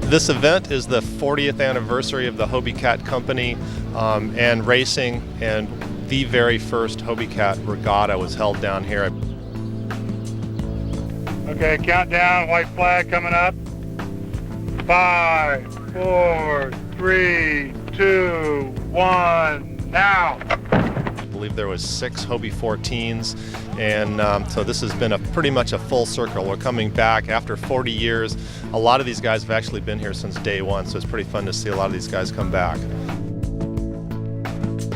This event is the 40th anniversary of the Hobie Cat Company and racing, and the very first Hobie Cat regatta was held down here. Okay, countdown, white flag coming up. 5, 4, 3, 2, 1, now. I believe there was 6 Hobie 14s, and so this has been pretty much a full circle. We're coming back after 40 years. A lot of these guys have actually been here since day one, so it's pretty fun to see a lot of these guys come back.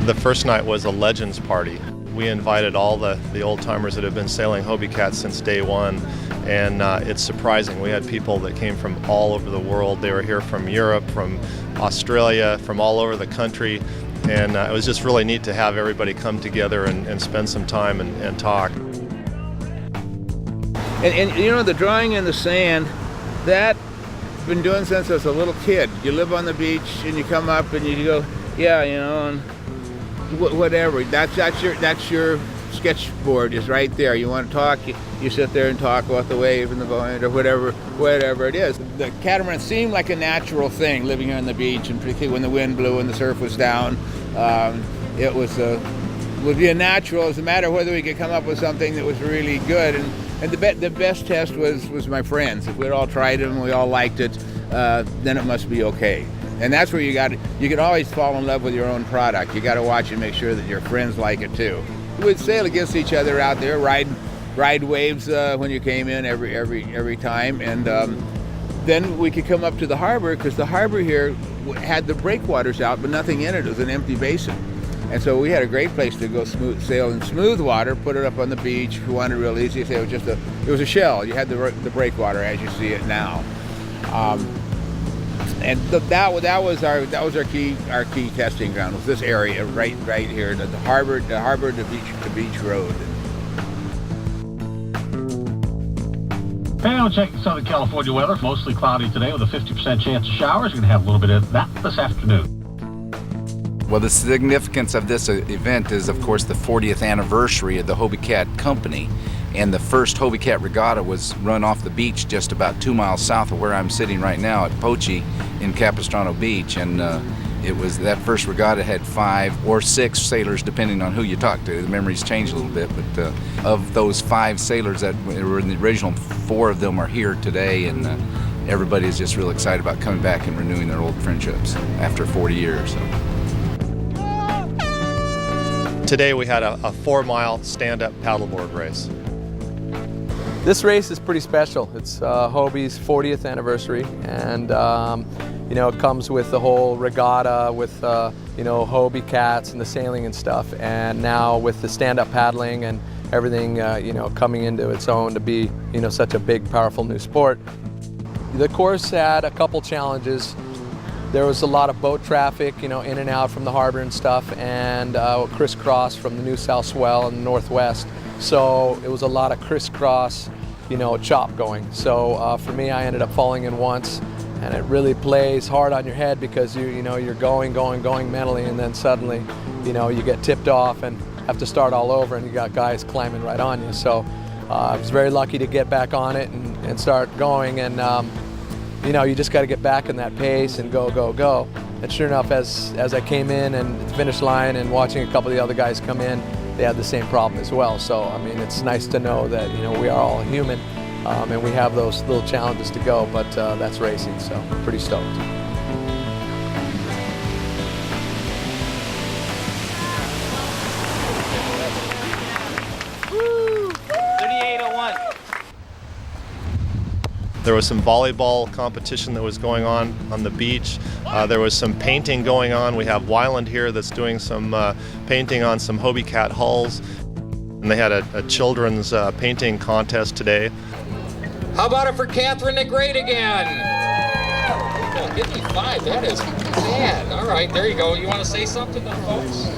The first night was a Legends party. We invited all the old-timers that have been sailing Hobie Cats since day one, and it's surprising. We had people that came from all over the world. They were here from Europe, from Australia, from all over the country, and it was just really neat to have everybody come together and spend some time and talk. And you know, the drawing in the sand, that I've been doing since I was a little kid. You live on the beach and you come up and you go, yeah, you know, and whatever. That's your sketchboard is right there. You want to talk, you sit there and talk about the wave and the buoyant or whatever it is. The catamaran seemed like a natural thing living here on the beach, and particularly when the wind blew and the surf was down. It would be a natural. It was a matter of whether we could come up with something that was really good. And the best test was my friends. If we'd all tried it and we all liked it, then it must be okay. And that's where you can always fall in love with your own product. You got to watch and make sure that your friends like it too. We'd sail against each other out there, ride waves when you came in every time, and then we could come up to the harbor, because the harbor here had the breakwaters out, but nothing in it. It was an empty basin. And so we had a great place to go sail in smooth water, put it up on the beach. If you wanted real easy, say it was a shell. You had the breakwater as you see it now. And that was our key testing ground, was this area right here, the harbor to beach road. And we'll check Southern California weather. Mostly cloudy today with a 50% chance of showers. You're going to have a little bit of that this afternoon. Well, the significance of this event is, of course, the 40th anniversary of the Hobie Cat Company. And the first Hobie Cat regatta was run off the beach just about 2 miles south of where I'm sitting right now at Poche in Capistrano Beach. And it was that first regatta had 5 or 6 sailors, depending on who you talk to. The memories change a little bit, but of those 5 sailors that were in the original, 4 of them are here today, and everybody is just real excited about coming back and renewing their old friendships after 40 years. So. Today we had a 4-mile stand-up paddleboard race. This race is pretty special. It's Hobie's 40th anniversary, and you know, it comes with the whole regatta with you know, Hobie Cats and the sailing and stuff, and now with the stand-up paddling and everything you know, coming into its own to be, you know, such a big, powerful new sport. The course had a couple challenges. There was a lot of boat traffic, you know, in and out from the harbor and stuff, and crisscross from the New South Swell in the northwest. So it was a lot of crisscross, you know, chop going. So for me, I ended up falling in once, and it really plays hard on your head, because you know, you're going mentally, and then suddenly, you know, you get tipped off and have to start all over, and you got guys climbing right on you. So I was very lucky to get back on it and start going, and you know, you just got to get back in that pace and go. And sure enough, as I came in and the finish line and watching a couple of the other guys come in, they had the same problem as well. So, I mean, it's nice to know that, you know, we are all human, and we have those little challenges to go, but that's racing, so I'm pretty stoked. Woo! 3801. There was some volleyball competition that was going on the beach. There was some painting going on. We have Wyland here that's doing some painting on some Hobie Cat hulls. And they had a children's painting contest today. How about it for Catherine the Great again? Oh, give me 5. That is bad. All right, there you go. You want to say something to folks?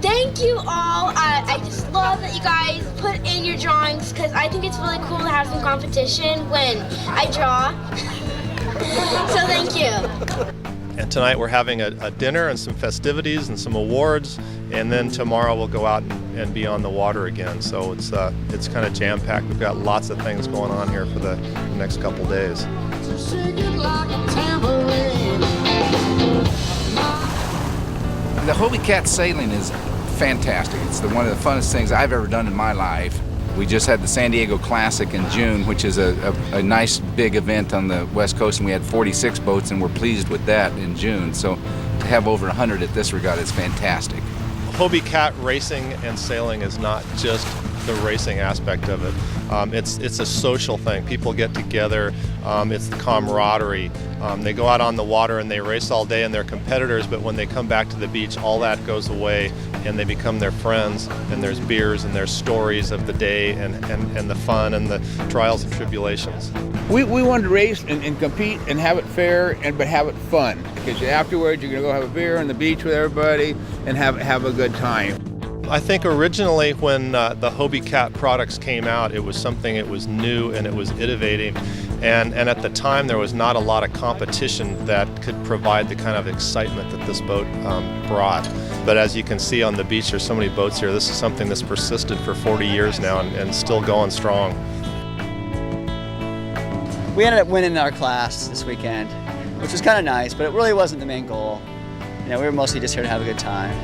Thank you all. I just love that you guys put in your drawings, because I think it's really cool to have some competition when I draw. So thank you. And tonight we're having a dinner and some festivities and some awards, and then tomorrow we'll go out and be on the water again. So it's kind of jam-packed. We've got lots of things going on here for the next couple days. The Hobie Cat sailing is fantastic. It's one of the funnest things I've ever done in my life. We just had the San Diego Classic in June, which is a nice big event on the West Coast, and we had 46 boats, and we're pleased with that in June. So to have over 100 at this regatta is fantastic. Hobie Cat racing and sailing is not just the racing aspect of it. It's a social thing. People get together. It's the camaraderie. They go out on the water and they race all day and they're competitors, but when they come back to the beach, all that goes away and they become their friends, and there's beers and there's stories of the day and the fun and the trials and tribulations. We want to race and compete and have it fair, but have it fun. Because afterwards you're going to go have a beer on the beach with everybody and have a good time. I think originally when the Hobie Cat products came out, it was something, it was new and it was innovative. And at the time there was not a lot of competition that could provide the kind of excitement that this boat brought. But as you can see on the beach, there's so many boats here. This is something that's persisted for 40 years now and still going strong. We ended up winning our class this weekend, which was kind of nice, but it really wasn't the main goal. You know, we were mostly just here to have a good time.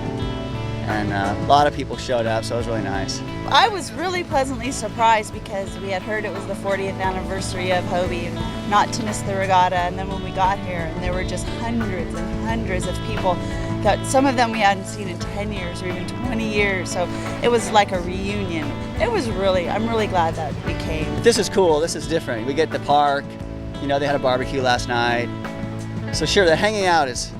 And a lot of people showed up, so it was really nice. I was really pleasantly surprised because we had heard it was the 40th anniversary of Hobie, and not to miss the regatta. And then when we got here, and there were just hundreds and hundreds of people that some of them we hadn't seen in 10 years or even 20 years. So it was like a reunion. It was really, I'm really glad that we came. This is cool, this is different. We get the park, you know, they had a barbecue last night. So sure, the hanging out is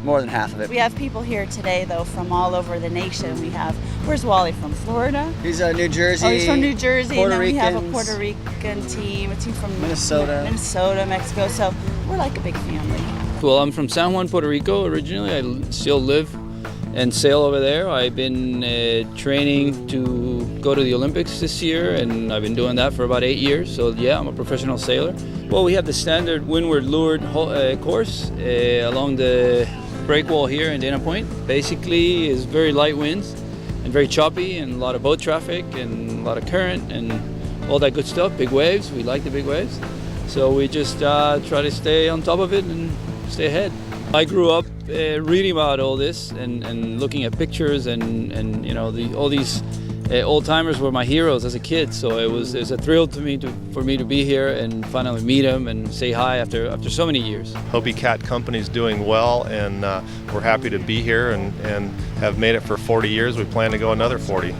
more than half of it. We have people here today, though, from all over the nation. We have, where's Wally from? Florida? He's New Jersey. Oh, he's from New Jersey. Puerto and then we have a Ricans. Puerto Rican team, a team from Minnesota, Mexico. So we're like a big family. Well, I'm from San Juan, Puerto Rico originally. I still live and sail over there. I've been training to go to the Olympics this year, and I've been doing that for about 8 years. So yeah, I'm a professional sailor. Well, we have the standard windward lured course along the breakwall here in Dana Point. Basically, is very light winds and very choppy, and a lot of boat traffic and a lot of current and all that good stuff. Big waves. We like the big waves, so we just try to stay on top of it and stay ahead. I grew up reading about all this and looking at pictures and you know, all these old timers were my heroes as a kid. So it was a thrill for me to be here and finally meet them and say hi after so many years. Hobie Cat Company's doing well, and we're happy to be here and have made it for 40 years. We plan to go another 40.